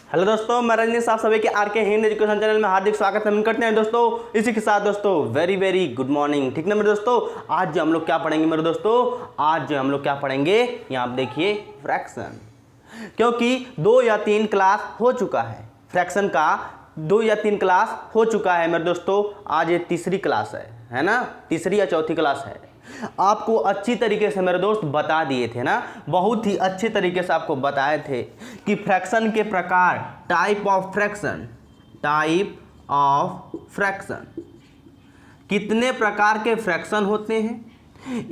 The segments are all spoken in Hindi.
हेलो दोस्तों, मैं रंजन साहब सभी के आरके हिंद एजुकेशन चैनल में हार्दिक स्वागत हम करते हैं दोस्तों। इसी के साथ दोस्तों वेरी गुड मॉर्निंग। ठीक ना मेरे दोस्तों, आज जो हम लोग क्या पढ़ेंगे मेरे दोस्तों, आज जो हम लोग क्या पढ़ेंगे यहाँ आप देखिए फ्रैक्शन। क्योंकि 2 या 3 क्लास हो चुका है फ्रैक्शन का, 2 या 3 क्लास हो चुका है मेरे दोस्तों। आज ये तीसरी क्लास है ना, तीसरी या चौथी क्लास है। आपको अच्छी तरीके से मेरे दोस्त बता दिए थे ना, बहुत ही अच्छे तरीके से आपको बताए थे कि फ्रैक्शन के प्रकार, टाइप ऑफ फ्रैक्शन, कितने प्रकार के फ्रैक्शन होते हैं।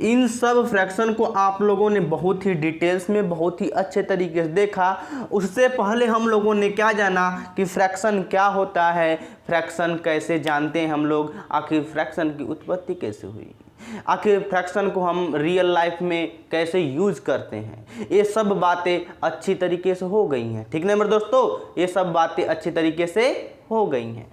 इन सब फ्रैक्शन को आप लोगों ने बहुत ही डिटेल्स में, बहुत ही अच्छे तरीके से देखा। उससे पहले हम लोगों ने क्या जाना कि फ्रैक्शन क्या होता है, फ्रैक्शन कैसे जानते हैं हम लोग, आखिर फ्रैक्शन की उत्पत्ति कैसे हुई, आखिर फ्रैक्शन को हम रियल लाइफ में कैसे यूज करते हैं। ये सब बातें अच्छी तरीके से हो गई हैं। ठीक ना मेरे दोस्तों, ये सब बातें अच्छी तरीके से हो गई हैं।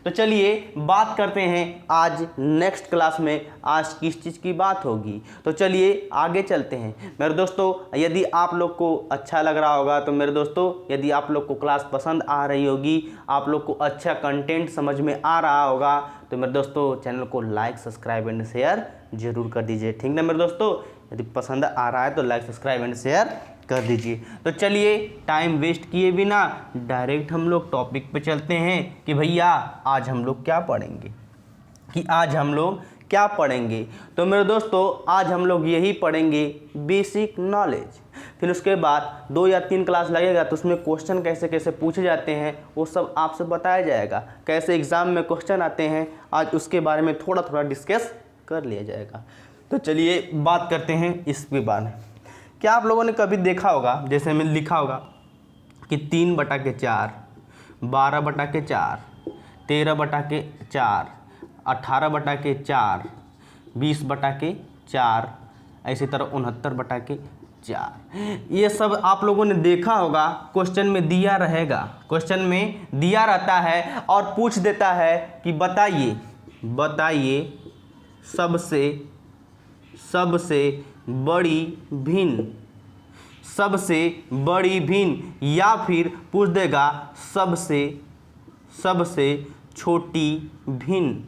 तो चलिए बात करते हैं आज नेक्स्ट क्लास में आज किस चीज़ की बात होगी। तो चलिए आगे चलते हैं मेरे दोस्तों। यदि आप लोग को अच्छा लग रहा होगा तो मेरे दोस्तों, यदि आप लोग को क्लास पसंद आ रही होगी, आप लोग को अच्छा कंटेंट समझ में आ रहा होगा, तो मेरे दोस्तों चैनल को लाइक, सब्सक्राइब एंड शेयर जरूर कर दीजिए। ठीक ना मेरे दोस्तों, यदि पसंद आ रहा है तो लाइक, सब्सक्राइब एंड शेयर कर दीजिए। तो चलिए टाइम वेस्ट किए बिना डायरेक्ट हम लोग टॉपिक पे चलते हैं कि भैया आज हम लोग क्या पढ़ेंगे, तो मेरे दोस्तों आज हम लोग यही पढ़ेंगे बेसिक नॉलेज। फिर उसके बाद 2 या 3 क्लास लगेगा तो उसमें क्वेश्चन कैसे कैसे पूछे जाते हैं वो सब आपसे बताया जाएगा, कैसे एग्ज़ाम में क्वेश्चन आते हैं आज उसके बारे में थोड़ा थोड़ा डिस्कस कर लिया जाएगा। तो चलिए बात करते हैं इसके बारे में। क्या आप लोगों ने कभी देखा होगा, जैसे में लिखा होगा कि 3/4, 12/4, 13/4, 18/4, 20/4, ऐसी तरह 69/4। ये सब आप लोगों ने देखा होगा, क्वेश्चन में दिया रहेगा, क्वेश्चन में दिया रहता है और पूछ देता है कि बताइए सबसे बड़ी भिन्न, या फिर पूछ देगा सबसे छोटी भिन्न।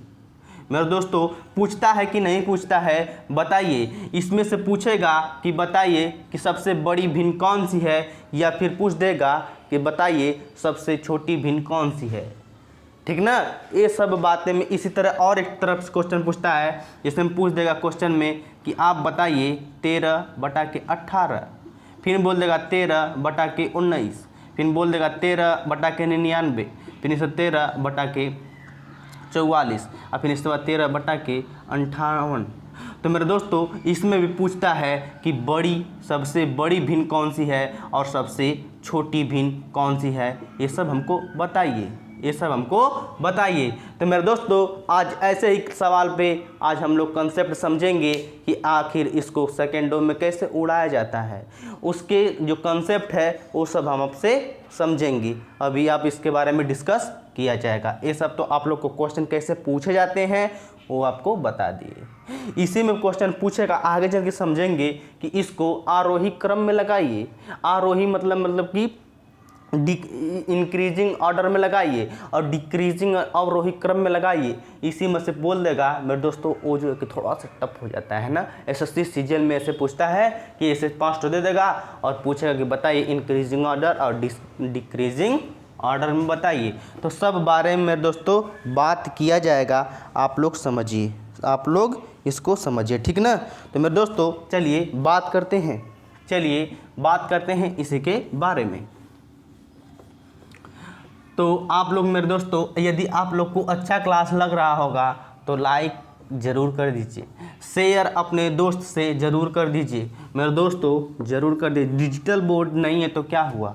मेरे दोस्तों पूछता है कि नहीं पूछता है, बताइए। इसमें से पूछेगा कि बताइए कि सबसे बड़ी भिन्न कौन सी है, या फिर पूछ देगा कि बताइए सबसे छोटी भिन्न कौन सी है। ठीक ना, ये सब बातें में इसी तरह और एक तरफ से क्वेश्चन पूछता है, जिसमें पूछ देगा क्वेश्चन में कि आप बताइए 13/18, फिर बोल देगा 13/19, फिर बोल देगा 13/99, फिर इससे 13/44 और फिर इसके बाद 13/58। तो मेरे दोस्तों इसमें भी पूछता है कि सबसे बड़ी भिन्न कौन सी है और सबसे छोटी भिन्न कौन सी है, ये सब हमको बताइए। तो मेरे दोस्तों आज ऐसे ही सवाल पे आज हम लोग कंसेप्ट समझेंगे कि आखिर इसको सेकेंडों में कैसे उड़ाया जाता है, उसके जो कंसेप्ट है वो सब हम आपसे समझेंगे। अभी आप इसके बारे में डिस्कस किया जाएगा। ये सब तो आप लोग को क्वेश्चन कैसे पूछे जाते हैं वो आपको बता दिए। इसी में क्वेश्चन पूछेगा, आगे चल के समझेंगे कि इसको आरोही क्रम में लगाइए। आरोही मतलब कि इंक्रीजिंग ऑर्डर में लगाइए और डिक्रीजिंग अवरोही क्रम में लगाइए। इसी में से बोल देगा मेरे दोस्तों, वो जो कि थोड़ा सा टफ हो जाता है ना, एसएससी सीजीएल में ऐसे पूछता है कि ऐसे 5 दे देगा और पूछेगा कि बताइए इंक्रीजिंग ऑर्डर और डिक्रीजिंग ऑर्डर में बताइए। तो सब बारे में मेरे दोस्तों बात किया जाएगा, आप लोग समझिए, आप लोग इसको समझिए। ठीक ना, तो मेरे दोस्तों चलिए बात करते हैं इसी के बारे में। तो आप लोग मेरे दोस्तों, यदि आप लोग को अच्छा क्लास लग रहा होगा तो लाइक ज़रूर कर दीजिए, शेयर अपने दोस्त से ज़रूर कर दीजिए मेरे दोस्तों, ज़रूर कर दीजिए। डिजिटल बोर्ड नहीं है तो क्या हुआ,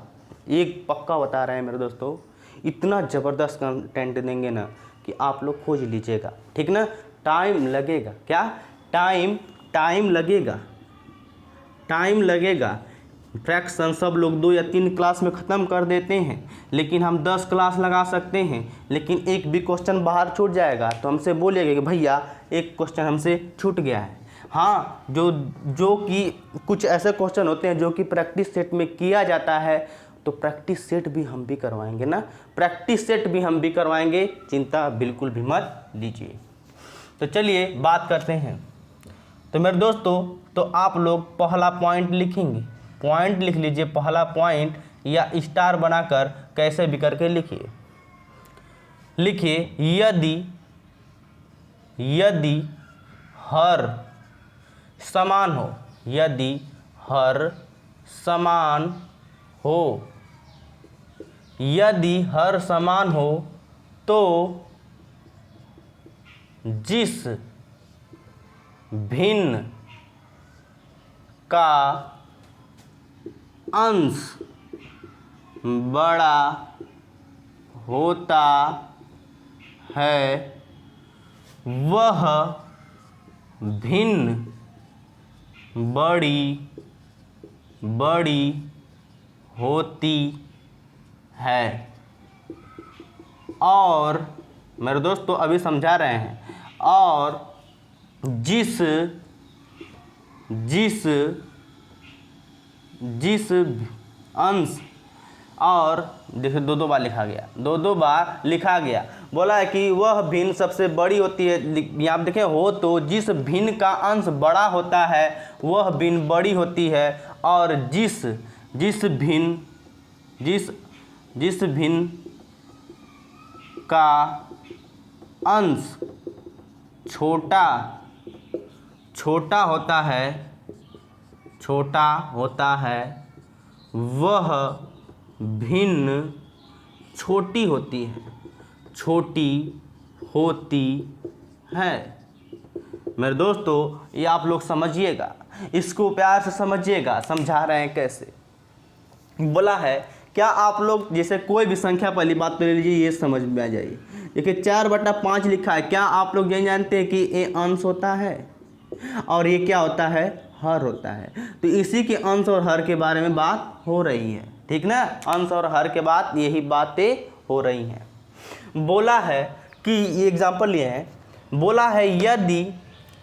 एक पक्का बता रहे हैं मेरे दोस्तों, इतना ज़बरदस्त कंटेंट देंगे ना कि आप लोग खोज लीजिएगा। ठीक ना, टाइम लगेगा, क्या टाइम लगेगा। फ्रैक्शन सब लोग 2 या 3 क्लास में ख़त्म कर देते हैं, लेकिन हम 10 क्लास लगा सकते हैं। लेकिन एक भी क्वेश्चन बाहर छूट जाएगा तो हमसे बोलिएगा कि भैया एक क्वेश्चन हमसे छूट गया है। हाँ, जो कि कुछ ऐसे क्वेश्चन होते हैं जो कि प्रैक्टिस सेट में किया जाता है, तो तो प्रैक्टिस सेट भी हम भी करवाएंगे ना, प्रैक्टिस सेट भी हम भी करवाएंगे, चिंता बिल्कुल भी मत लीजिए। तो चलिए बात करते हैं। तो मेरे दोस्तों, तो आप लोग पहला पॉइंट लिखेंगे, पॉइंट लिख लीजिए, पहला पॉइंट या स्टार बनाकर कैसे भी करके लिखिए, यदि हर समान हो, यदि हर समान हो, यदि हर समान हो तो जिस भिन्न का अंश बड़ा होता है वह भिन्न बड़ी होती है। और मेरे दोस्तों अभी समझा रहे हैं, और जिस अंश, और देखिए दो बार लिखा गया, दो बार लिखा गया, बोला है कि वह भिन्न सबसे बड़ी होती है। यहाँ आप देखें हो तो जिस भिन्न का अंश बड़ा होता है वह भिन्न बड़ी होती है, और जिस भिन्न का अंश छोटा होता है वह भिन्न छोटी होती है। मेरे दोस्तों ये आप लोग समझिएगा, इसको प्यार से समझिएगा, समझा रहे हैं कैसे। बोला है क्या आप लोग जैसे कोई भी संख्या, पहली बात तो ले लीजिए, ये समझ में आ जाइए। देखिए 4/5 लिखा है, क्या आप लोग ये जानते हैं कि ये अंश होता है और ये क्या होता है, हर होता है। तो इसी के अंश और हर के बारे में बात हो रही है, ठीक ना, अंश और हर के बाद यही बातें हो रही हैं। बोला है कि ये एग्जाम्पल लिए हैं, बोला है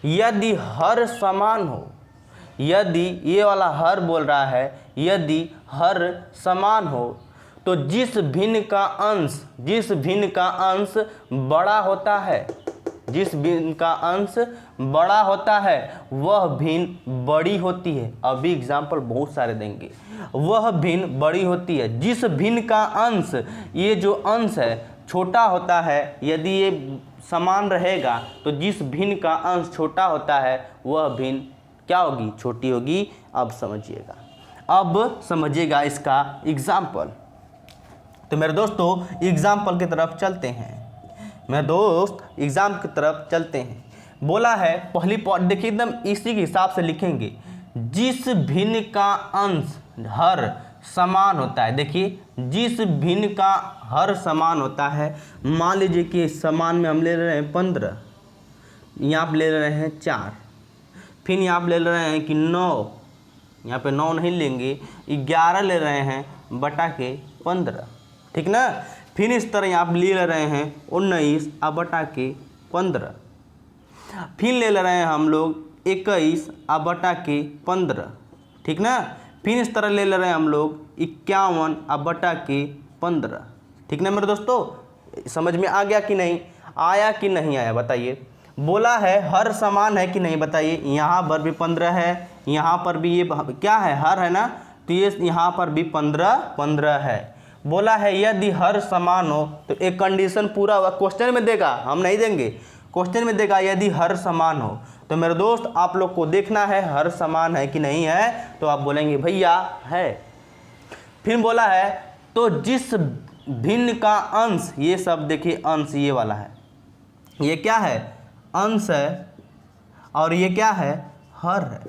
यदि हर समान हो, यदि ये वाला हर बोल रहा है, यदि हर समान हो तो जिस भिन्न का अंश बड़ा होता है, जिस भिन्न का अंश बड़ा होता है वह भिन्न बड़ी होती है। अभी एग्जाम्पल बहुत सारे देंगे, वह भिन्न बड़ी होती है। जिस भिन्न का अंश, ये जो अंश है छोटा होता है, यदि ये समान रहेगा तो जिस भिन्न का अंश छोटा होता है वह भिन्न क्या होगी, छोटी होगी। अब समझिएगा इसका एग्जाम्पल। तो मेरे दोस्तों एग्जाम्पल की तरफ चलते हैं, बोला है पहली पॉइंट देखिए, एकदम इसी के हिसाब से लिखेंगे, जिस भिन्न का अंश हर समान होता है। देखिए जिस भिन्न का हर समान होता है, मान लीजिए कि समान में हम ले रहे हैं 15, यहाँ पे ले रहे हैं 4, फिर यहाँ पे ले रहे हैं कि 9, यहाँ पे 9 नहीं लेंगे, 11 ले रहे हैं बटा के 15, ठीक ना। फिर इस तरह यहाँ पे ले रहे हैं 19 बटा के 15, फिर ले रहे हैं हम लोग 21 बटा के 15, ठीक ना। फिर इस तरह ले रहे हैं हम लोग 51 बटा के 15, ठीक ना। मेरे दोस्तों समझ में आ गया कि नहीं आया बताइए। बोला है हर समान है कि नहीं बताइए, यहाँ पर भी 15 है, यहाँ पर भी ये क्या है, हर है ना, तो ये यहाँ पर भी 15 है। बोला है यदि हर समान हो, तो एक कंडीशन पूरा हुआ, क्वेश्चन में देगा, हम नहीं देंगे, क्वेश्चन में देगा यदि हर समान हो। तो मेरे दोस्त आप लोग को देखना है हर समान है कि नहीं है, तो आप बोलेंगे भैया है। फिर बोला है तो जिस भिन्न का अंश, ये सब देखिए अंश ये वाला है, ये क्या है, अंश है, और ये क्या है, हर है,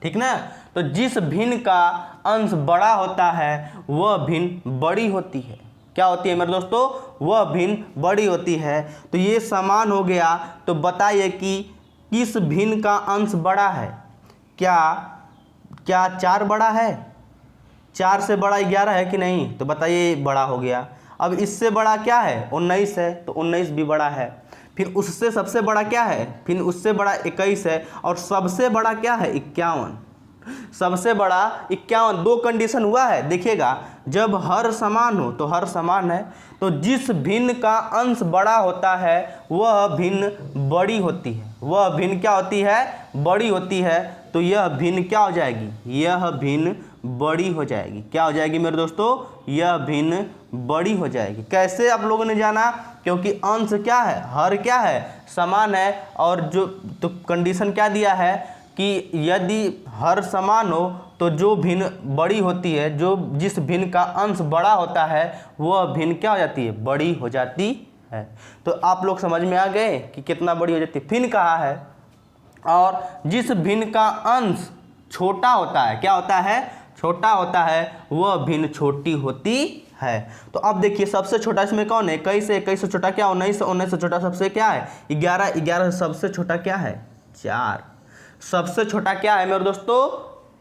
ठीक ना। तो जिस भिन्न का अंश बड़ा होता है वह भिन्न बड़ी होती है। क्या होती है मेरे दोस्तों, वह भिन्न बड़ी होती है। तो ये समान हो गया, तो बताइए कि किस भिन्न का अंश बड़ा है। क्या 4 बड़ा है, 4 से बड़ा 11 है कि नहीं, तो बताइए बड़ा हो गया। अब इससे बड़ा क्या है, 19 है, तो 19 भी बड़ा है। फिर उससे सबसे बड़ा क्या है, फिर उससे बड़ा 21 है, और सबसे बड़ा क्या है 51, सबसे बड़ा 51, 2 कंडीशन हुआ है, देखिएगा जब हर समान हो तो हर समान है, तो जिस भिन्न का अंश बड़ा होता है वह भिन्न बड़ी होती है, वह भिन्न क्या होती है, बड़ी होती है, तो यह भिन्न क्या हो जाएगी, यह भिन्न बड़ी हो जाएगी। क्या हो जाएगी मेरे दोस्तों, यह भिन्न बड़ी हो जाएगी। कैसे आप लोगों ने जाना, क्योंकि अंश क्या है, हर क्या है, समान है, और जो तो कंडीशन क्या दिया है कि यदि हर समान हो तो जो भिन्न बड़ी होती है, जो जिस भिन्न का अंश बड़ा होता है वह भिन्न क्या हो जाती है, बड़ी हो जाती है। तो आप लोग समझ में आ गए कि कितना बड़ी हो जाती है, भिन्न कहा है। और जिस भिन्न का अंश छोटा होता है, क्या होता है, छोटा होता है, वह भिन्न छोटी होती है। तो अब देखिए सबसे छोटा इसमें कौन है, 21 से 21 से छोटा क्या, 19 से 19 से छोटा सबसे क्या है, 11, 11 से सबसे छोटा क्या है, 4। सबसे छोटा क्या है मेरे दोस्तों,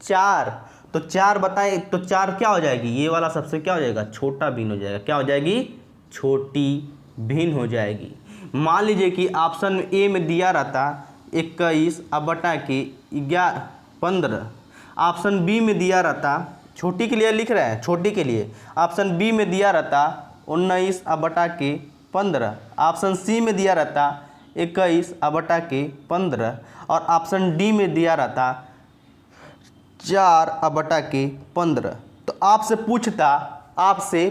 4। तो 4 बताए तो 4 क्या हो जाएगी, ये वाला सबसे क्या हो जाएगा, छोटा भिन्न हो जाएगा। क्या हो जाएगी, छोटी भिन्न हो जाएगी। मान लीजिए कि ऑप्शन ए में दिया रहता 21 अब बटा के 15, ऑप्शन बी में दिया रहता, छोटी के लिए लिख रहे हैं, छोटी के लिए ऑप्शन बी में दिया रहता 19 अब बटा के 15, ऑप्शन सी में दिया रहता 21 अब बटा के 15, और ऑप्शन डी में दिया रहता 4 अब बटा के 15। तो आपसे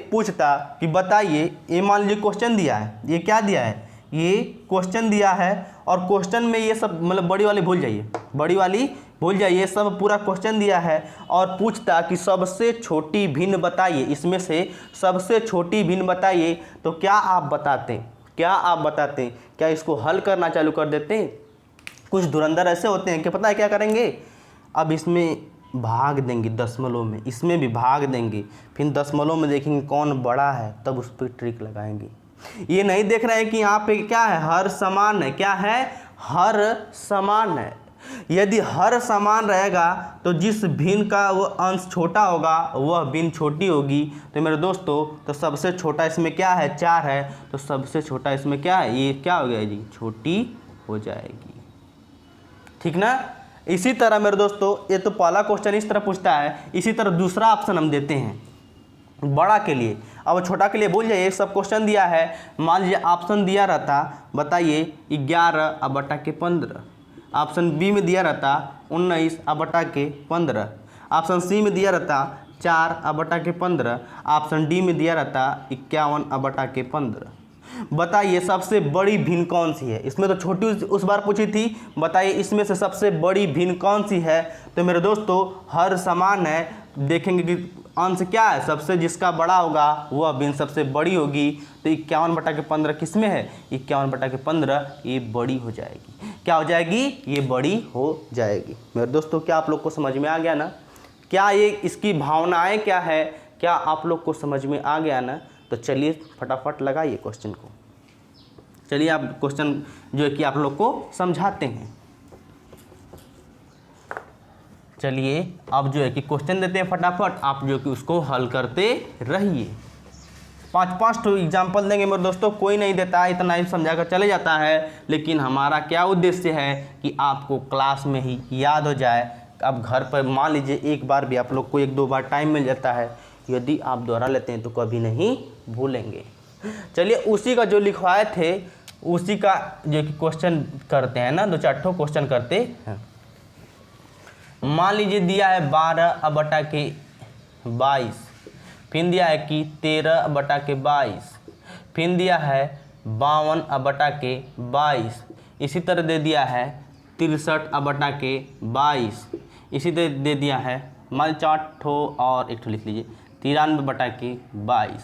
पूछता कि बताइए, ये मान लीजिए क्वेश्चन दिया है, ये क्या दिया है, ये क्वेश्चन दिया है, और क्वेश्चन में ये सब मतलब बड़ी वाली भूल जाइए, बड़ी वाली भूल जाइए, सब पूरा क्वेश्चन दिया है, और पूछता कि सबसे छोटी भिन्न बताइए, इसमें से सबसे छोटी भिन्न बताइए, तो क्या आप बताते, क्या इसको हल करना चालू कर देते हैं। कुछ धुरंधर ऐसे होते हैं कि पता है क्या करेंगे, अब इसमें भाग देंगे दशमलव में, इसमें भी भाग देंगे, फिर दशमलव में देखेंगे कौन बड़ा है, तब उस पर ट्रिक लगाएंगे। ये नहीं देख रहे हैं कि यहाँ पे क्या है, हर समान है, क्या है, हर समान है। यदि हर समान रहेगा तो जिस भिन्न का वो अंश छोटा होगा वह भिन्न छोटी होगी। तो मेरे दोस्तों, तो सबसे छोटा इसमें क्या है, 4 है, तो सबसे छोटा इसमें क्या है, ये क्या हो गया जी, छोटी हो जाएगी, ठीक ना। इसी तरह मेरे दोस्तों, ये तो पहला क्वेश्चन इस तरह पूछता है, इसी तरह दूसरा ऑप्शन हम देते हैं बड़ा के लिए। अब छोटा के लिए भूल जाइए, सब क्वेश्चन दिया है, मान लीजिए ऑप्शन दिया रहता, बताइए 11 अब बटा के 15, ऑप्शन बी में दिया रहता 19 अब बटा के 15, ऑप्शन सी में दिया रहता 4 अब बटा के 15, ऑप्शन डी में दिया रहता 51 अब बटा के 15। बताइए सबसे बड़ी भिन्न कौन सी है, इसमें तो छोटी उस बार पूछी थी, बताइए इसमें से सबसे बड़ी भिन्न कौन सी है। तो मेरे दोस्तों हर समान है, देखेंगे कि अंश क्या है, सबसे जिसका बड़ा होगा वह भिन्न सबसे बड़ी होगी। तो 51 बटा के 15 किस में है, 51 बटा के 15, ये बड़ी हो जाएगी। क्या हो जाएगी, ये बड़ी हो जाएगी। मेरे दोस्तों क्या आप लोग को समझ में आ गया ना, क्या ये इसकी भावनाएं क्या है, क्या आप लोग को समझ में आ गया ना। तो चलिए फटाफट लगाइए क्वेश्चन को, चलिए आप क्वेश्चन जो है कि आप लोग को समझाते हैं। चलिए अब जो है कि क्वेश्चन देते हैं फटाफट, आप जो कि उसको हल करते रहिए। 5-5 तो एग्जाम्पल देंगे मेरे दोस्तों, कोई नहीं देता है, इतना ही समझा कर चले जाता है, लेकिन हमारा क्या उद्देश्य है कि आपको क्लास में ही याद हो जाए। अब घर पर मान लीजिए एक बार भी आप लोग को 1-2 बार टाइम मिल जाता है, यदि आप दोहरा लेते हैं तो कभी नहीं भूलेंगे। चलिए उसी का जो लिखवाए थे उसी का जो कि क्वेश्चन करते हैं ना, 2-4 ठो क्वेश्चन करते हैं। मान लीजिए दिया है 12 अब बटा के 22, फिर दिया है कि 13 अब बटा के 22, फिर दिया है 52 अब बटा के 22, इसी तरह दे दिया है 63 अब बटा के 22, इसी तरह दे दिया है मान 4 ठो और 1 ठो लिख लीजिए 93 बटा के 22।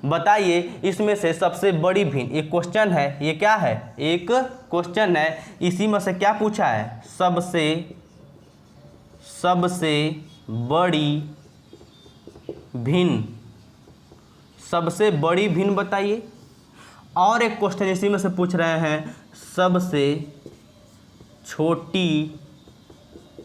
बताइए इसमें से सबसे बड़ी भिन्न, एक क्वेश्चन है, ये क्या है, एक क्वेश्चन है, इसी में से क्या पूछा है, सबसे बड़ी भिन्न, सबसे बड़ी भिन्न बताइए। और एक क्वेश्चन इसी में से पूछ रहे हैं सबसे छोटी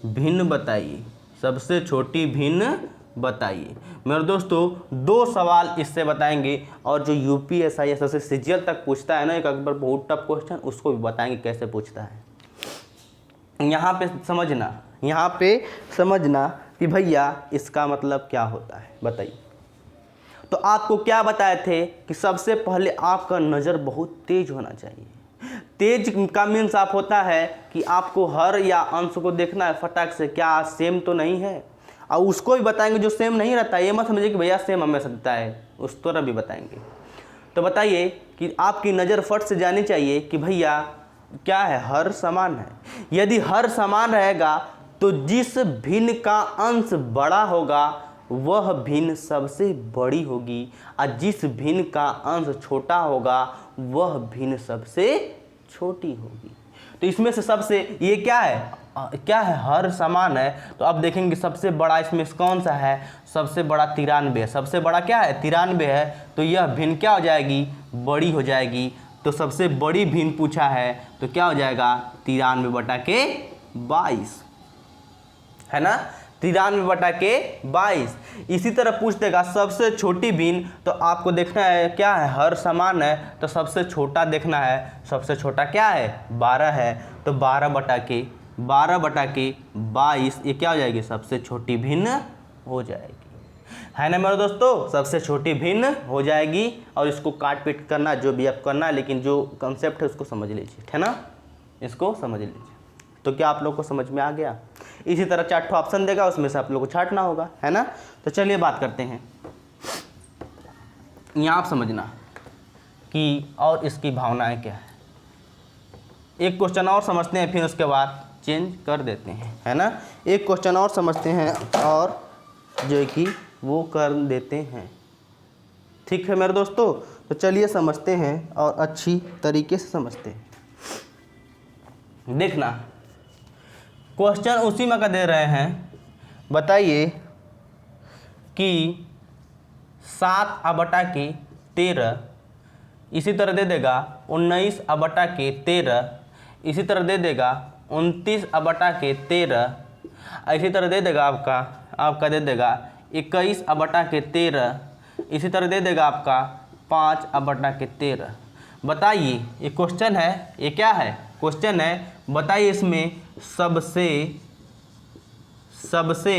भिन्न बताइए, सबसे छोटी भिन्न बताइए। मेरे दोस्तों 2 सवाल इससे बताएंगे, और जो यूपीएससी एसएससी सीजीएल तक पूछता है ना एक अकबर बहुत टफ क्वेश्चन, उसको भी बताएंगे कैसे पूछता है। यहाँ पे समझना, यहाँ पे समझना कि भैया इसका मतलब क्या होता है, बताइए। तो आपको क्या बताए थे कि सबसे पहले आपका नज़र बहुत तेज होना चाहिए। तेज का मीन्स आप होता है कि आपको हर या अंश को देखना है फटाक से, क्या सेम तो नहीं है। और उसको भी बताएंगे जो सेम नहीं रहता, ये मत समझिए कि भैया सेम हमेशा देता है, उस तरह भी बताएंगे। तो बताइए कि आपकी नज़र फट से जानी चाहिए कि भैया क्या है, हर समान है। यदि हर समान रहेगा तो जिस भिन्न का अंश बड़ा होगा वह भिन्न सबसे बड़ी होगी, और जिस भिन्न का अंश छोटा होगा वह भिन्न सबसे छोटी होगी। तो इसमें से सबसे ये क्या है, हर समान है। तो अब देखेंगे सबसे बड़ा इसमें कौन सा है, सबसे बड़ा 93 है। सबसे बड़ा क्या है, 93 है। तो यह भिन्न क्या हो जाएगी, बड़ी हो जाएगी। तो सबसे बड़ी भिन्न पूछा है तो क्या हो जाएगा, 93/22 है ना, 93/22। इसी तरह पूछ देगा सबसे छोटी भिन्न, तो आपको देखना है क्या है, हर समान है तो सबसे छोटा देखना है। सबसे छोटा क्या है, 12 है। तो 12/22 ये क्या हो जाएगी, सबसे छोटी भिन्न हो जाएगी, है ना मेरे दोस्तों, सबसे छोटी भिन्न हो जाएगी। और इसको काट पीट करना जो भी आप करना, लेकिन जो कंसेप्ट है उसको समझ लीजिए, है ना, इसको समझ लीजिए। तो क्या आप लोग को समझ में आ गया। इसी तरह 4 ऑप्शन देगा, उसमें से आप लोग को छांटना होगा, है ना। तो चलिए बात करते हैं, यहाँ आप समझना कि और इसकी भावनाएं क्या है। एक क्वेश्चन और समझते हैं, फिर उसके बाद चेंज कर देते हैं, है ना। एक क्वेश्चन और समझते हैं और जो है कि वो कर देते हैं, ठीक है मेरे दोस्तों। तो चलिए समझते हैं और अच्छी तरीके से समझते हैं। देखना क्वेश्चन उसी में का दे रहे हैं, बताइए कि 7/13, इसी तरह दे देगा 19/13, इसी तरह दे देगा 29/13, इसी तरह दे देगा आपका दे देगा 21/13, इसी तरह दे देगा आपका 5/13। बताइए ये क्वेश्चन है, ये क्या है, क्वेश्चन है। बताइए इसमें सबसे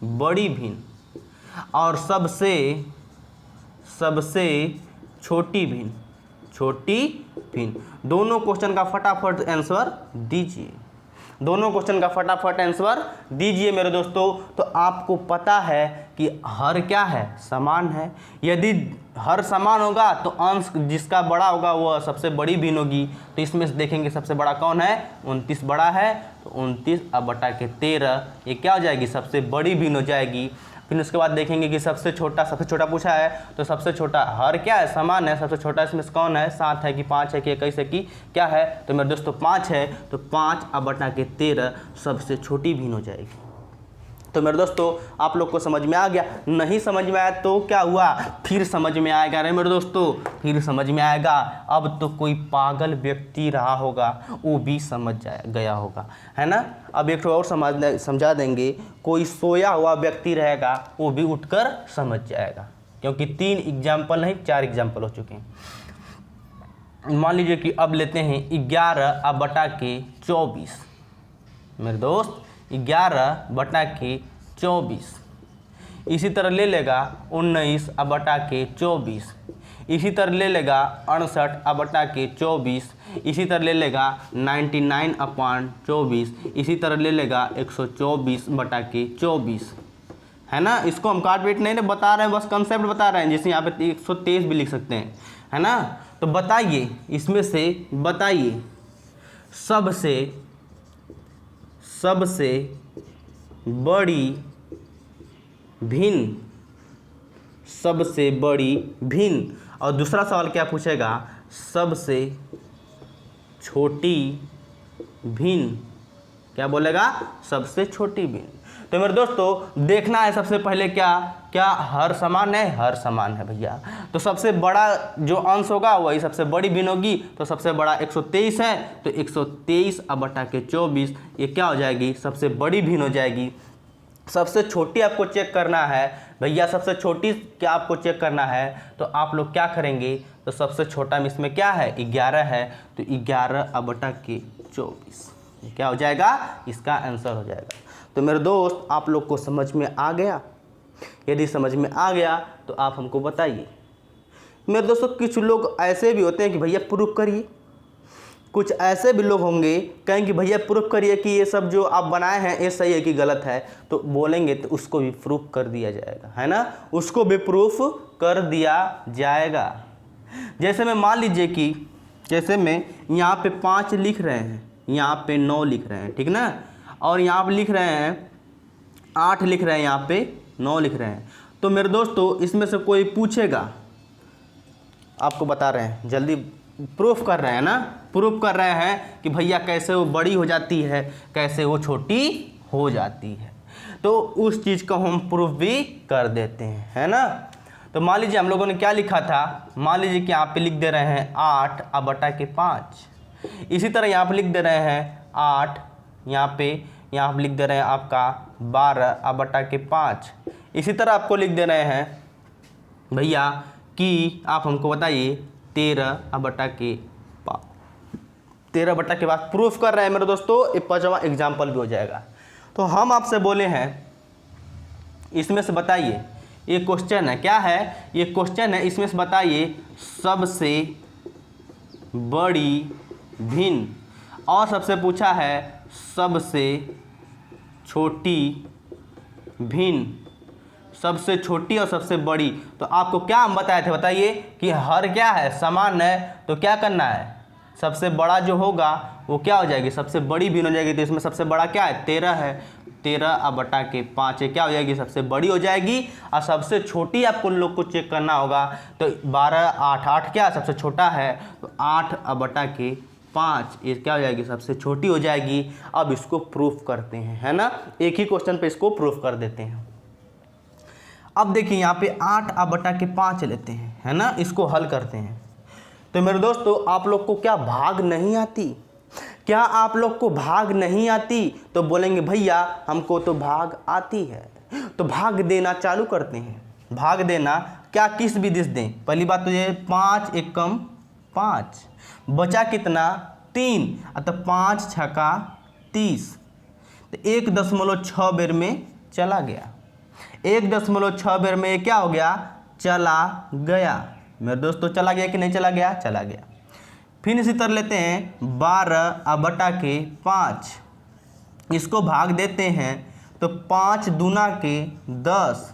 बड़ी भिन्न और सबसे छोटी भिन्न दोनों क्वेश्चन का फटाफट आंसर दीजिए, दोनों क्वेश्चन का फटाफट आंसर दीजिए मेरे दोस्तों। तो आपको पता है कि हर क्या है, समान है। यदि हर समान होगा तो अंश जिसका बड़ा होगा वह सबसे बड़ी भिन्न होगी। तो इसमें से देखेंगे सबसे बड़ा कौन है, 29 बड़ा है। तो 29/13 ये क्या हो जाएगी, सबसे बड़ी भिन्न हो जाएगी। फिर उसके बाद देखेंगे कि सबसे छोटा पूछा है, तो सबसे छोटा हर क्या है, समान है। सबसे छोटा इसमें से कौन है, 7 है कि 5 है कि 21 है कि क्या है। तो मेरे दोस्तों 5 है, तो 5/13 सबसे छोटी भिन्न हो जाएगी। तो मेरे दोस्तों आप लोग को समझ में आ गया। नहीं समझ में आया तो क्या हुआ, फिर समझ में आएगा। अरे मेरे दोस्तों फिर समझ में आएगा। अब तो कोई पागल व्यक्ति रहा होगा वो भी समझ गया होगा, है ना। अब एक और समझा देंगे। कोई सोया हुआ व्यक्ति रहेगा वो भी उठकर समझ जाएगा, क्योंकि 3 एग्जाम्पल नहीं 4 एग्जाम्पल हो चुके हैं। मान लीजिए कि अब लेते हैं 11/24 मेरे दोस्त, 11/24। इसी तरह ले लेगा 19/24, इसी तरह ले लेगा 68/24, इसी तरह ले लेगा 99/24, इसी तरह ले लेगा 124/24, है ना। इसको हम काट पीट नहीं बता रहे हैं, बस कंसेप्ट बता रहे हैं। जैसे यहाँ पे 123 भी लिख सकते हैं, है ना। तो बताइए इसमें से, बताइए सबसे बड़ी भिन्न, सबसे बड़ी भिन्न। और दूसरा सवाल क्या पूछेगा, सबसे छोटी भिन्न। क्या बोलेगा, सबसे छोटी भिन्न। तो मेरे दोस्तों देखना है सबसे पहले क्या हर समान है, हर समान है भैया। तो सबसे बड़ा जो अंश होगा वही सबसे बड़ी भिन्न होगी। तो सबसे बड़ा 123 है, तो 123/24 ये क्या हो जाएगी, सबसे बड़ी भिन्न हो जाएगी। सबसे छोटी आपको चेक करना है भैया, सबसे छोटी क्या आपको चेक करना है। तो आप लोग क्या करेंगे, तो सबसे छोटा में इसमें क्या है, 11 है। तो 11/24 क्या हो जाएगा, इसका आंसर हो जाएगा। तो मेरे दोस्त आप लोग को समझ में आ गया? यदि समझ में आ गया तो आप हमको बताइए। मेरे दोस्तों कुछ लोग ऐसे भी होते हैं कि भैया प्रूफ करिए, कुछ ऐसे भी लोग होंगे कहेंगे भैया प्रूफ करिए कि ये सब जो आप बनाए हैं ये सही है कि गलत है, तो बोलेंगे तो उसको भी प्रूफ कर दिया जाएगा, है ना, उसको भी प्रूफ कर दिया जाएगा। जैसे मैं मान लीजिए कि जैसे मैं यहाँ पे 5 लिख रहे हैं, यहाँ पे 9 लिख रहे हैं, ठीक ना, और यहाँ पे लिख रहे हैं 8 लिख रहे हैं, यहाँ पे 9 लिख रहे हैं। तो मेरे दोस्तों इसमें से कोई पूछेगा, आपको बता रहे हैं, जल्दी प्रूफ कर रहे हैं ना, प्रूफ कर रहे हैं कि भैया कैसे वो बड़ी हो जाती है, कैसे वो छोटी हो जाती है, तो उस चीज़ को हम प्रूफ भी कर देते हैं, है ना। तो मान लीजिए हम लोगों ने क्या लिखा था, मान लीजिए कि यहाँ पे लिख दे रहे हैं 8 बटा के 5, इसी तरह यहाँ पे लिख दे रहे हैं 8, यहाँ पे लिख दे रहे हैं आपका 12 बटा के 5, इसी तरह आपको लिख दे रहे हैं भैया कि आप हमको बताइए 13 बटा के 5, 13 बटा के 5 प्रूफ कर रहे हैं मेरे दोस्तों। ये 5वां एग्जाम्पल भी हो जाएगा। तो हम आपसे बोले हैं इसमें से बताइए, ये क्वेश्चन है, क्या है ये क्वेश्चन है, इसमें से बताइए सबसे बड़ी भिन्न, और सबसे पूछा है सबसे छोटी भिन्न, सबसे छोटी और सबसे बड़ी। तो आपको क्या हम बताए थे, बताइए कि हर क्या है, समान है, तो क्या करना है, सबसे बड़ा जो होगा वो क्या हो जाएगी, सबसे बड़ी भिन्न हो जाएगी। तो इसमें सबसे बड़ा क्या है, 13 है, 13 बटा के 5 है, क्या हो जाएगी, सबसे बड़ी हो जाएगी। और सबसे छोटी आपको लोग को चेक करना होगा, तो 12 8 8 क्या सबसे छोटा है, तो 8 बटा के 5 ये क्या हो जाएगी, सबसे छोटी हो जाएगी। अब इसको प्रूफ करते हैं, है ना, एक ही क्वेश्चन पे इसको प्रूफ कर देते हैं। अब देखिए यहाँ पे 8 बटा के 5 लेते हैं, है ना, इसको हल करते हैं। तो मेरे दोस्तों आप लोग को क्या भाग नहीं आती, क्या आप लोग को भाग नहीं आती, तो बोलेंगे भैया हमको तो भाग आती है। तो भाग देना चालू करते हैं। भाग देना क्या किस विधि से दें, पहली बात तो ये 5 एकम 5, बचा कितना 3, तो 5 छक्का 30, तो 1.6 बेर में चला गया, 1.6 बेर में क्या हो गया, चला गया। मेरे दोस्तों चला गया कि नहीं चला गया, चला गया। फिर इसी तरह लेते हैं 12 बटा के 5, इसको भाग देते हैं तो 5 दूना के 10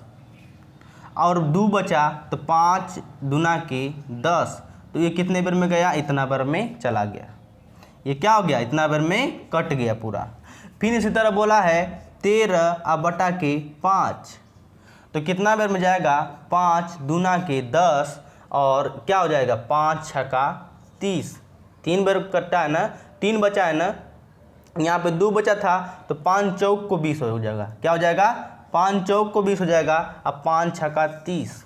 और 2 बचा तो 5 दूना के 10, तो ये कितने बार में गया, इतना बार में चला गया, ये क्या हो गया, इतना बार में कट गया पूरा। फिर इसी तरह बोला है 13 बटा के 5, तो कितना बार में जाएगा, 5 दूना के 10 और क्या हो जाएगा, 5 छक्का 30, 3 बार कटा है ना, 3 बचा है ना, यहाँ पे 2 बचा था, तो 5 चौक को 20 हो जाएगा, क्या हो जाएगा, 5 चौक को 20 हो जाएगा। अब 5 छक्का 30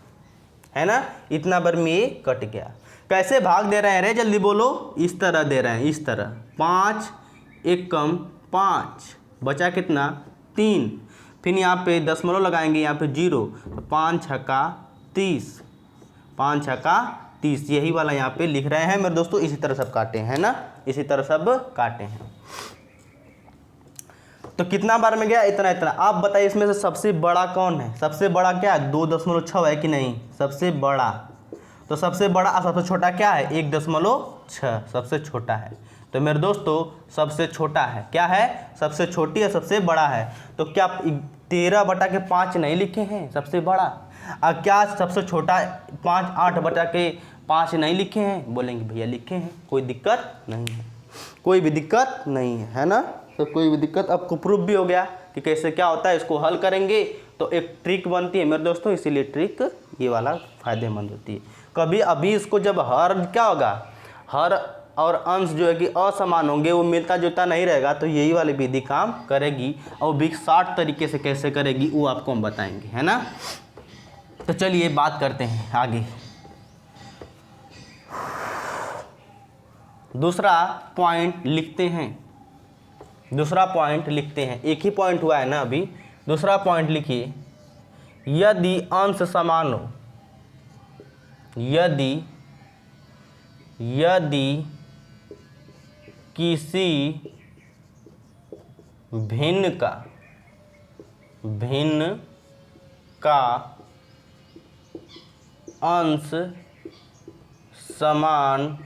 है ना, इतना बार में ये कट गया। कैसे भाग दे रहे हैं रे, जल्दी बोलो, इस तरह दे रहे हैं, इस तरह 5 एकम 5, बचा कितना 3, फिर यहाँ पे दशमलव लगाएंगे, यहाँ पे 0, तो 5 छक्का 30, 5 छक्का 30, यही वाला यहाँ पे लिख रहे हैं मेरे दोस्तों। इसी तरह सब काटे हैं ना, इसी तरह सब काटे हैं। तो कितना बार में गया, इतना इतना। आप बताइए इसमें से सबसे बड़ा कौन है, सबसे बड़ा क्या है, 2.6 है कि नहीं, सबसे बड़ा। तो सबसे बड़ा और सबसे छोटा क्या है, 1.6 सबसे छोटा है। तो मेरे दोस्तों सबसे छोटा है, क्या है, सबसे छोटी है, सबसे बड़ा है। तो क्या 13 बटा के 5 नहीं लिखे हैं, सबसे बड़ा। और क्या सबसे छोटा 8 बटा के 5 नहीं लिखे हैं, बोलेंगे भैया लिखे हैं, कोई दिक्कत नहीं है, कोई भी दिक्कत नहीं है ना। तो कोई भी दिक्कत, आपको प्रूफ भी हो गया कि कैसे क्या होता है, इसको हल करेंगे तो एक ट्रिक बनती है मेरे दोस्तों, इसीलिए ट्रिक ये वाला फ़ायदेमंद होती है। कभी अभी इसको जब हर क्या होगा, हर और अंश जो है कि असमान होंगे, वो मिलता जुलता नहीं रहेगा, तो यही वाली विधि काम करेगी। और भी 60 तरीके से कैसे करेगी वो आपको हम बताएंगे, है ना। तो चलिए बात करते हैं आगे। दूसरा पॉइंट लिखते हैं, दूसरा पॉइंट लिखते हैं, एक ही पॉइंट हुआ है ना अभी। दूसरा पॉइंट लिखिए, यदि अंश समान हो, यदि किसी भिन्न का भिन्न का अंश समान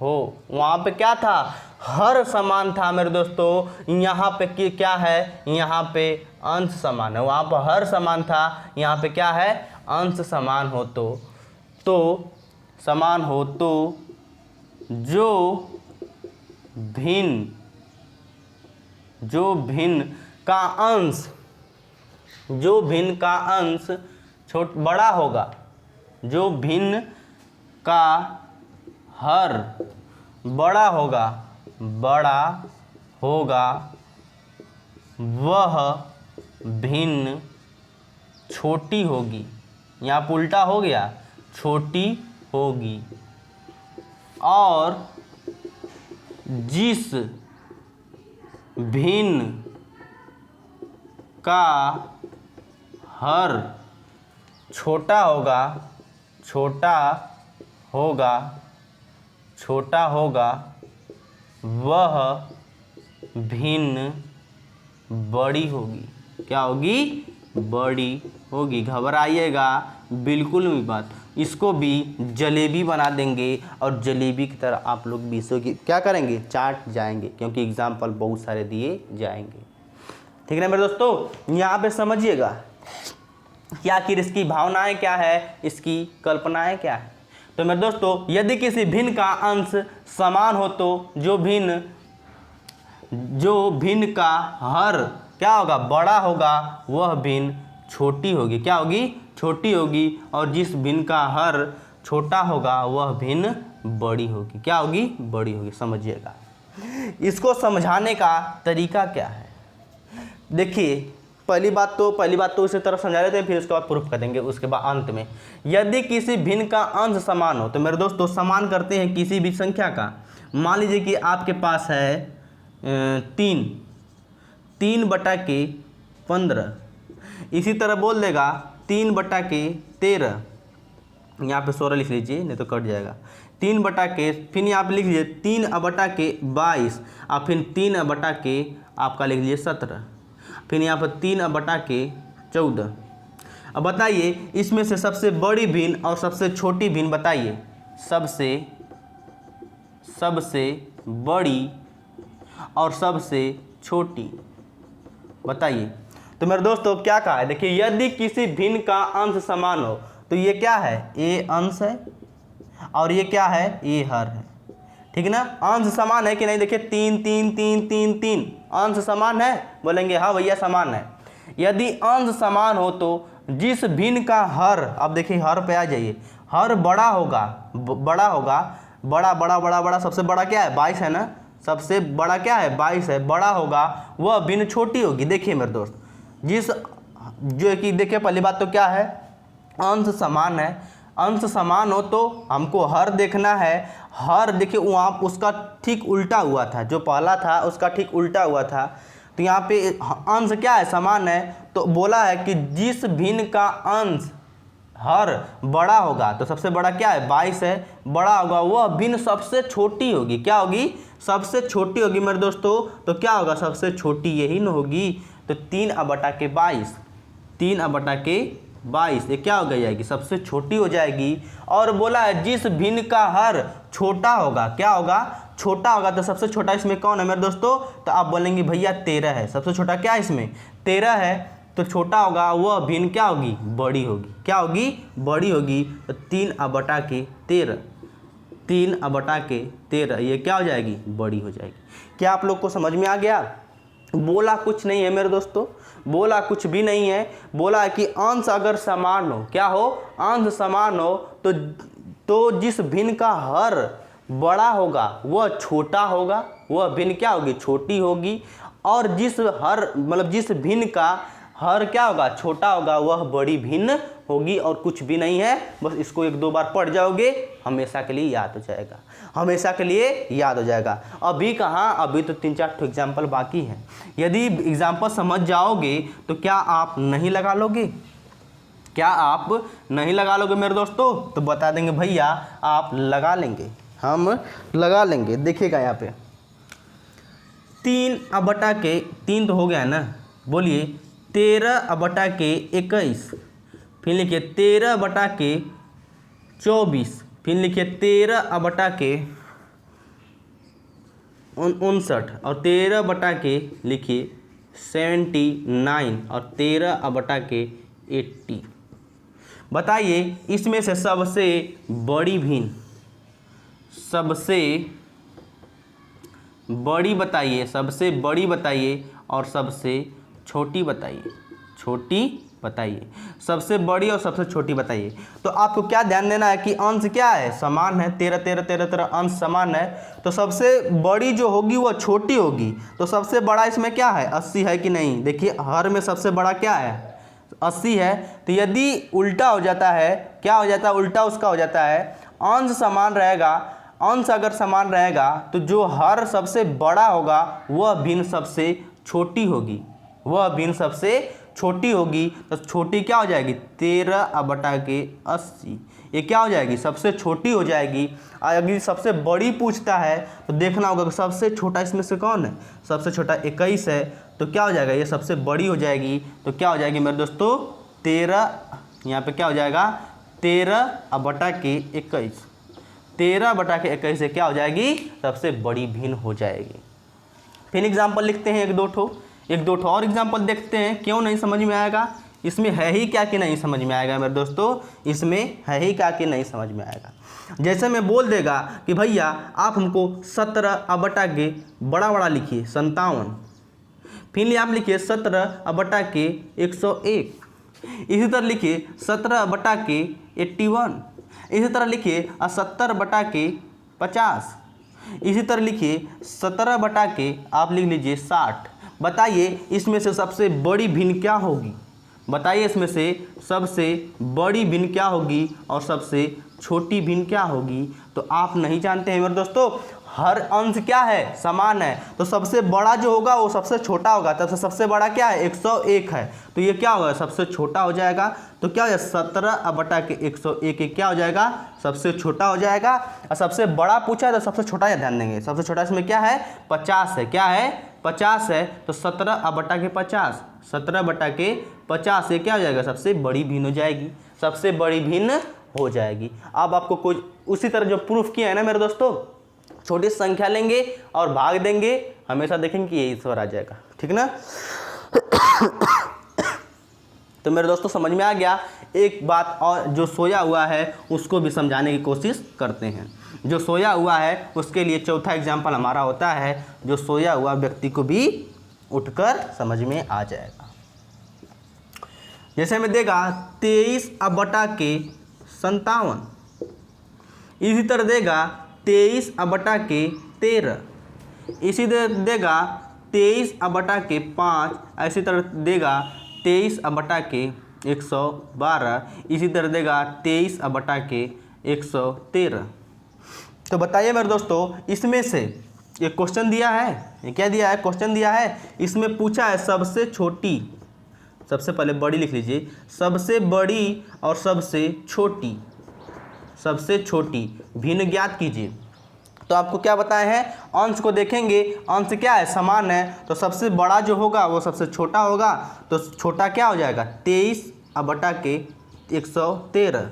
हो। वहाँ पे क्या था, हर समान था मेरे दोस्तों। यहाँ पे क्या है, यहाँ पे अंश समान है। वहाँ पर हर समान था, यहाँ पे क्या है, अंश समान हो। तो समान हो तो जो भिन्न का अंश बड़ा होगा, जो भिन्न का हर बड़ा होगा वह भिन्न छोटी होगी। यहाँ पर उल्टा हो गया, छोटी होगी। और जिस भिन्न का हर छोटा होगा वह भिन्न बड़ी होगी। क्या होगी, बड़ी होगी। घबराइएगा बिल्कुल भी बात, इसको भी जलेबी बना देंगे और जलेबी की तरह आप लोग भी इसको क्या करेंगे, चाट जाएंगे, क्योंकि एग्जाम्पल बहुत सारे दिए जाएंगे। ठीक है ना मेरे दोस्तों, यहाँ पे समझिएगा कि आखिर इसकी भावनाएं क्या है, इसकी कल्पनाएं क्या है। तो मेरे दोस्तों, यदि किसी भिन्न का अंश समान हो तो जो भिन्न का हर क्या होगा, बड़ा होगा, वह भिन्न छोटी होगी। क्या होगी, छोटी होगी। और जिस भिन्न का हर छोटा होगा वह भिन्न बड़ी होगी। क्या होगी, बड़ी होगी। समझिएगा, इसको समझाने का तरीका क्या है। देखिए, पहली बात तो इसी तरह समझा लेते हैं, फिर उसके बाद प्रूफ कर देंगे। उसके बाद अंत में, यदि किसी भिन्न का अंश समान हो, तो मेरे दोस्तों समान करते हैं किसी भी संख्या का। मान लीजिए कि आपके पास है 3/15। इसी तरह बोल देगा 3/13। यहाँ पे 16 लिख लीजिए, नहीं तो कट जाएगा। 3/, फिर यहाँ पे लिख लीजिए 3/22, और फिर 3/, आपका लिख लीजिए 17, फिर यहाँ पर 3/14। अब बताइए, इसमें से सबसे बड़ी भिन्न और सबसे छोटी भिन्न बताइए। सबसे बड़ी और सबसे छोटी बताइए। तो मेरे दोस्तों क्या कहा है, देखिए, यदि किसी भिन्न का अंश समान हो, तो ये क्या है, ए अंश है, और ये क्या है, ए हर है। ठीक है ना, अंश समान है कि नहीं। देखिए 3 3 3 3 3 अंश समान है, बोलेंगे हाँ भैया समान है। यदि अंश समान हो तो जिस भिन्न का हर, अब देखिए हर पे आ जाइए, हर बड़ा होगा, बड़ा, सबसे बड़ा क्या है, 22 है ना, सबसे बड़ा क्या है, 22 है, बड़ा होगा, वह भिन्न छोटी होगी। देखिए मेरे दोस्त, जो कि देखिए पहली बात तो क्या है, अंश समान है। अंश समान हो तो हमको हर देखना है। हर देखिए वहाँ उसका ठीक उल्टा हुआ था, जो पहला था उसका ठीक उल्टा हुआ था। तो यहाँ पे अंश क्या है, समान है। तो बोला है कि जिस भिन्न का अंश हर बड़ा होगा, तो सबसे बड़ा क्या है, 22 है, बड़ा होगा, वह भिन्न सबसे छोटी होगी। क्या होगी, सबसे छोटी होगी मेरे दोस्तों। तो क्या होगा, सबसे छोटी यही न होगी। तो 3/22, 3/22 ये क्या हो जाएगी, सबसे छोटी हो जाएगी। और बोला है जिस भिन्न का हर छोटा होगा, क्या होगा, छोटा होगा। तो सबसे छोटा इसमें कौन है मेरे दोस्तों, तो आप बोलेंगे भैया 13 है। सबसे छोटा क्या है इसमें, 13 है। तो छोटा होगा वह भिन्न क्या होगी, बड़ी होगी। क्या होगी, बड़ी होगी। तो 3/13, 3/13 ये क्या हो जाएगी, बड़ी हो जाएगी। क्या आप लोग को समझ में आ गया। बोला कुछ नहीं है मेरे दोस्तों, बोला कुछ भी नहीं है। बोला है कि अंश अगर समान हो, क्या हो, अंश समान हो, तो जिस भिन्न का हर बड़ा होगा वह छोटा होगा, वह भिन्न क्या होगी, छोटी होगी। और जिस भिन्न का हर क्या होगा, छोटा होगा, वह बड़ी भिन्न होगी। और कुछ भी नहीं है, बस इसको 1-2 बार पढ़ जाओगे, हमेशा के लिए याद हो जाएगा, हमेशा के लिए याद हो जाएगा। अभी कहाँ, अभी तो 3-4 एग्जाम्पल बाकी हैं। यदि एग्जाम्पल समझ जाओगे तो क्या आप नहीं लगा लोगे, क्या आप नहीं लगा लोगे मेरे दोस्तों। तो बता देंगे भैया आप लगा लेंगे, हम लगा लेंगे। देखिएगा यहाँ पे 3/3 तो हो गया है ना, बोलिए 13/21, फिर लिखिए 13/24, फिर लिखिए 13/59 और 13/के लिखिए 79 और 13/80। बताइए इसमें से सबसे बड़ी भिन्न, सबसे बड़ी बताइए, सबसे बड़ी बताइए और सबसे छोटी बताइए, छोटी बताइए, सबसे बड़ी और सबसे छोटी बताइए। तो आपको क्या ध्यान देना है कि अंश क्या है, समान है, 13 13 13 13 अंश समान है, तो सबसे बड़ी जो होगी वह छोटी होगी। तो सबसे बड़ा इसमें क्या है, 80 है कि नहीं। देखिए हर में सबसे बड़ा क्या है, 80 है। तो यदि उल्टा हो जाता है, क्या हो जाता है, उल्टा उसका हो जाता है, अंश समान रहेगा, अंश अगर समान रहेगा तो जो हर सबसे बड़ा होगा वह भिन्न सबसे छोटी होगी, वह भिन्न सबसे छोटी होगी। तो छोटी क्या हो जाएगी, 13/80, ये क्या हो जाएगी, सबसे छोटी हो जाएगी। अगर सबसे बड़ी पूछता है तो देखना होगा कि सबसे छोटा इसमें से कौन है, सबसे छोटा 21 है, तो क्या हो जाएगा, ये सबसे बड़ी हो जाएगी। तो क्या हो जाएगी मेरे दोस्तों, 13, यहाँ पे क्या हो जाएगा, 13/21, 13/21 से क्या हो जाएगी, सबसे बड़ी भिन्न हो जाएगी। फिर एग्जाम्पल लिखते हैं एक दो ठो और एग्जाम्पल देखते हैं, क्यों नहीं समझ में आएगा, इसमें है ही क्या कि नहीं समझ में आएगा मेरे दोस्तों, इसमें है ही क्या कि नहीं समझ में आएगा। जैसे मैं बोल देगा कि भैया आप हमको 17/के बड़ा लिखिए 57, फिर आप लिखिए 17/के 101, इसी तरह लिखिए 17/के 81, इसी तरह लिखिए 70/के 50, इसी तरह लिखिए 17/के आप लिख लीजिए 60। बताइए इसमें से सबसे बड़ी भिन्न क्या होगी, बताइए इसमें से सबसे बड़ी भिन्न क्या होगी और सबसे छोटी भिन्न क्या होगी। तो आप नहीं जानते हैं मेरे दोस्तों, हर अंश क्या है, समान है, तो सबसे बड़ा जो होगा वो सबसे छोटा होगा, तब से सबसे बड़ा क्या है, 101 है, तो ये क्या होगा, सबसे छोटा हो जाएगा। तो क्या हो जाएगा, 17/के 101 क्या हो जाएगा, सबसे छोटा हो जाएगा। और सबसे बड़ा पूछा है तो सबसे छोटा या ध्यान देंगे, सबसे छोटा इसमें क्या है, 50 है, क्या है, 50 है, तो 17/के 50, 17/के 50 से क्या हो जाएगा, सबसे बड़ी भिन्न हो जाएगी, सबसे बड़ी भिन्न हो जाएगी। अब आपको कोई उसी तरह जो प्रूफ किया है ना मेरे दोस्तों, छोटी संख्या लेंगे और भाग देंगे, हमेशा देखेंगे कि ये ईश्वर आ जाएगा, ठीक ना। तो मेरे दोस्तों समझ में आ गया। एक बात और, जो सोया हुआ है उसको भी समझाने की कोशिश करते हैं। जो सोया हुआ है उसके लिए चौथा एग्जाम्पल हमारा होता है, जो सोया हुआ व्यक्ति को भी उठकर समझ में आ जाएगा। जैसे हमें देगा 23/के 57, इसी तरह देगा 23/के 13, इसी तरह देगा 23/के 5, ऐसी तरह देगा 23/के 112, इसी तरह देगा 23/के 113। तो बताइए मेरे दोस्तों, इसमें से एक क्वेश्चन दिया है, ये क्या दिया है, क्वेश्चन दिया है, इसमें पूछा है सबसे छोटी, सबसे पहले बड़ी लिख लीजिए, सबसे बड़ी और सबसे छोटी, सबसे छोटी भिन्न ज्ञात कीजिए। तो आपको क्या बताए हैं, अंश को देखेंगे, अंश क्या है, समान है, तो सबसे बड़ा जो होगा वो सबसे छोटा होगा, तो छोटा क्या हो जाएगा, 23/के 113,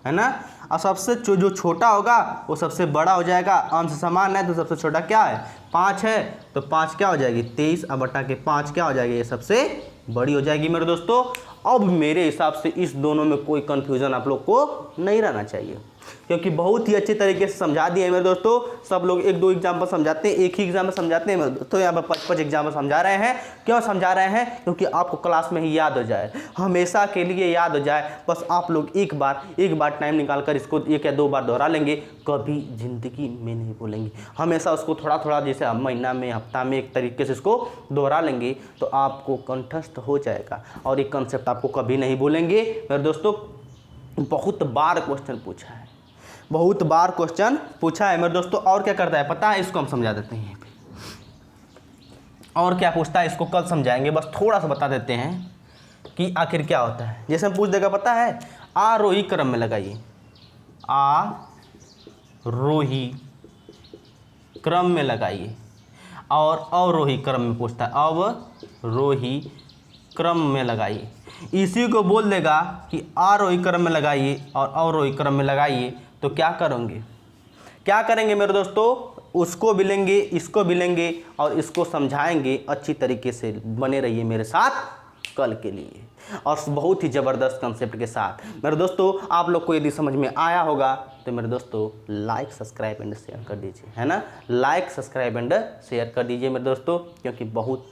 है ना। और सबसे जो छोटा होगा वो सबसे बड़ा हो जाएगा, अंश समान है तो सबसे छोटा क्या है, 5 है, तो 5 क्या हो जाएगी, 23/के 5 क्या हो जाएगी, ये सबसे बड़ी हो जाएगी मेरे दोस्तों। अब मेरे हिसाब से इस दोनों में कोई कंफ्यूजन आप लोग को नहीं रहना चाहिए, क्योंकि बहुत ही अच्छे तरीके से समझा दिए हैं मेरे दोस्तों। सब लोग एक दो एग्जाम्पल समझाते हैं, एक ही एग्जाम्पल समझाते हैं मेरे दोस्तों, यहाँ पर 5-5 एग्जाम्पल समझा रहे हैं। क्यों समझा रहे हैं, क्योंकि आपको क्लास में ही याद हो जाए, हमेशा के लिए याद हो जाए। बस आप लोग एक बार टाइम निकाल कर इसको 1 या 2 बार दोहरा लेंगे, कभी ज़िंदगी में नहीं भूलेंगे। हमेशा उसको थोड़ा थोड़ा, जैसे महीना में, हफ्ता में, एक तरीके से इसको दोहरा लेंगे तो आपको कंठस्थ हो जाएगा और एक कंसेप्ट आपको कभी नहीं भूलेंगे मेरे दोस्तों। बहुत बार क्वेश्चन पूछा है, बहुत बार क्वेश्चन पूछा है मेरे दोस्तों। और क्या करता है पता है, इसको हम समझा देते हैं यहाँ पे, और क्या पूछता है इसको कल समझाएंगे, बस थोड़ा सा बता देते हैं कि आखिर क्या होता है। जैसे हम पूछ देगा पता है, आरोही क्रम में लगाइए, आरोही क्रम में लगाइए, और अवरोही क्रम में पूछता है, अवरोही क्रम में लगाइए। इसी को बोल देगा कि आरोही क्रम में लगाइए और अवरोही क्रम में लगाइए, तो क्या करेंगे, क्या करेंगे मेरे दोस्तों, उसको भी लेंगे, इसको भी लेंगे और इसको समझाएंगे अच्छी तरीके से। बने रहिए मेरे साथ कल के लिए और बहुत ही ज़बरदस्त कंसेप्ट के साथ। मेरे दोस्तों आप लोग को यदि समझ में आया होगा तो मेरे दोस्तों लाइक सब्सक्राइब एंड शेयर कर दीजिए, है ना, लाइक सब्सक्राइब एंड शेयर कर दीजिए मेरे दोस्तों, क्योंकि बहुत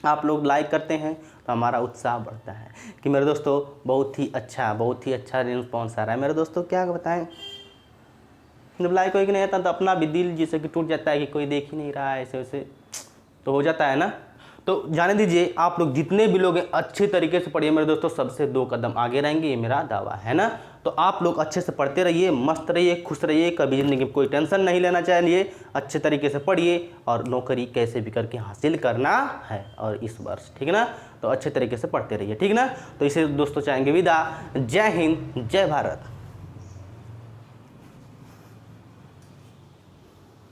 आप लोग लाइक करते हैं तो हमारा उत्साह बढ़ता है कि मेरे दोस्तों बहुत ही अच्छा रिस्पॉन्स आ रहा है। मेरे दोस्तों क्या बताएं, जब लाइक कोई नहीं आता तो अपना भी दिल जैसे कि टूट जाता है कि कोई देख ही नहीं रहा है, ऐसे वैसे तो हो जाता है ना। तो जाने दीजिए, आप लोग जितने भी लोग हैं अच्छे तरीके से पढ़िए मेरे दोस्तों, सबसे 2 कदम आगे रहेंगे, ये मेरा दावा है ना। तो आप लोग अच्छे से पढ़ते रहिए, मस्त रहिए, खुश रहिए, कभी ज़िंदगी में कोई टेंशन नहीं लेना चाहिए, अच्छे तरीके से पढ़िए और नौकरी कैसे भी करके हासिल करना है और इस वर्ष, ठीक है ना। तो अच्छे तरीके से पढ़ते रहिए, ठीक ना। तो इसे दोस्तों चाहेंगे विदा। जय हिंद, जय भारत।